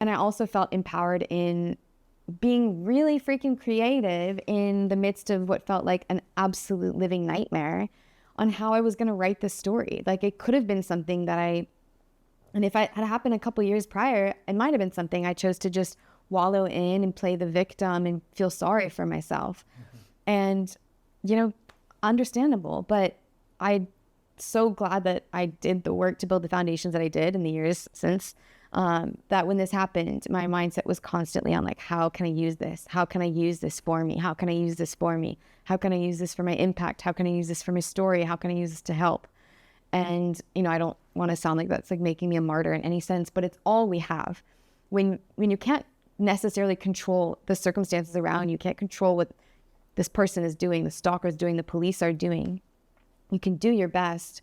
And I also felt empowered in being really freaking creative in the midst of what felt like an absolute living nightmare on how I was going to write this story. Like, it could have been something and if it had happened a couple years prior, it might have been something I chose to just wallow in and play the victim and feel sorry for myself. And, understandable, but I'm so glad that I did the work to build the foundations that I did in the years since, that when this happened, my mindset was constantly on like, how can I use this? How can I use this for me? How can I use this for me? How can I use this for my impact? How can I use this for my story? How can I use this to help? And, I don't want to sound like that's like making me a martyr in any sense, but it's all we have. When you can't necessarily control the circumstances around you, can't control what this person is doing, the stalker is doing, the police are doing, you can do your best.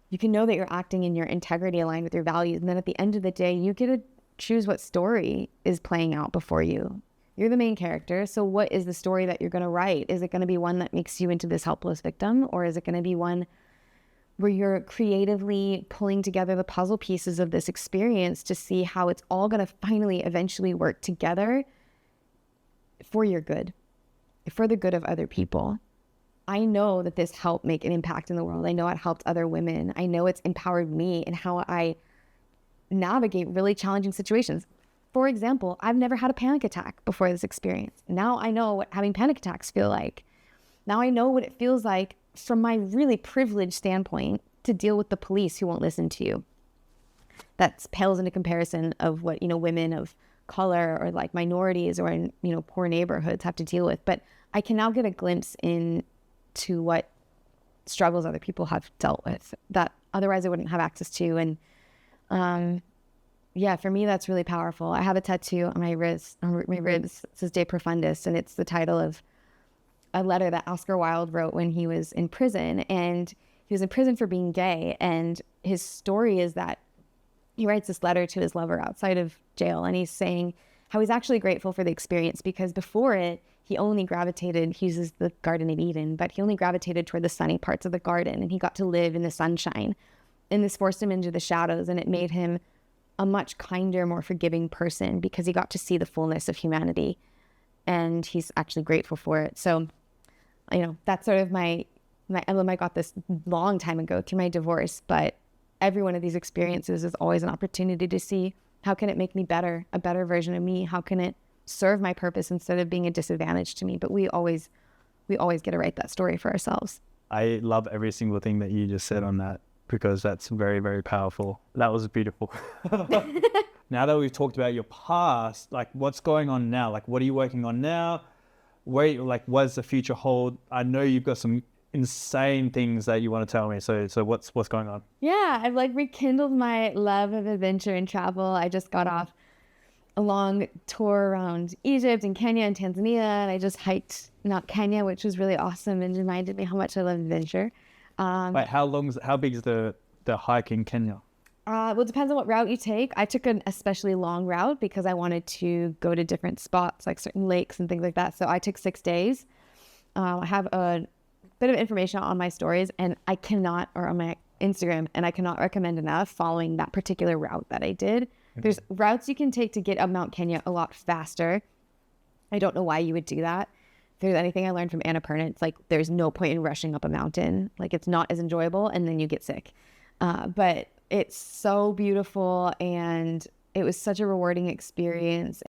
You can know that you're acting in your integrity aligned with your values. And then at the end of the day, you get to choose what story is playing out before you. You're the main character. So what is the story that you're going to write? Is it going to be one that makes you into this helpless victim? Or is it going to be one where you're creatively pulling together the puzzle pieces of this experience to see how it's all going to finally eventually work together for your good, for the good of other people? I know that this helped make an impact in the world. I know it helped other women. I know it's empowered me in how I navigate really challenging situations. For example, I've never had a panic attack before this experience. Now I know what having panic attacks feel like. Now I know what it feels like from my really privileged standpoint to deal with the police who won't listen to you. That pales into comparison of what, women of color or like minorities or in, poor neighborhoods have to deal with. But I can now get a glimpse into what struggles other people have dealt with that otherwise I wouldn't have access to. And for me, that's really powerful. I have a tattoo on my ribs. It says De Profundis, and it's the title of a letter that Oscar Wilde wrote when he was in prison. And he was in prison for being gay. And his story is that he writes this letter to his lover outside of jail. And he's saying how he's actually grateful for the experience because before it, he uses the Garden of Eden, but he only gravitated toward the sunny parts of the garden. And he got to live in the sunshine. And this forced him into the shadows. And it made him a much kinder, more forgiving person because he got to see the fullness of humanity. And he's actually grateful for it. So, that's sort of my emblem. I got this long time ago through my divorce, but every one of these experiences is always an opportunity to see how can it make me better, a better version of me? How can it serve my purpose instead of being a disadvantage to me? But we always get to write that story for ourselves. I love every single thing that you just said on that because that's very, very powerful. That was beautiful. Now that we've talked about your past, like what's going on now? Like what are you working on now? What does the future hold? I know you've got some insane things that you want to tell me. So what's going on? Yeah, I've rekindled my love of adventure and travel. I just got off a long tour around Egypt and Kenya and Tanzania, and I just hiked Mount Kenya, which was really awesome and reminded me how much I love adventure. Wait, how big is the hike in Kenya? Well, it depends on what route you take. I took an especially long route because I wanted to go to different spots, like certain lakes and things like that. So I took 6 days. I have a bit of information on my stories or on my Instagram, and I cannot recommend enough following that particular route that I did. There's routes you can take to get up Mount Kenya a lot faster. I don't know why you would do that. If there's anything I learned from Annapurna, it's like there's no point in rushing up a mountain. Like it's not as enjoyable, and then you get sick. But it's so beautiful, and it was such a rewarding experience.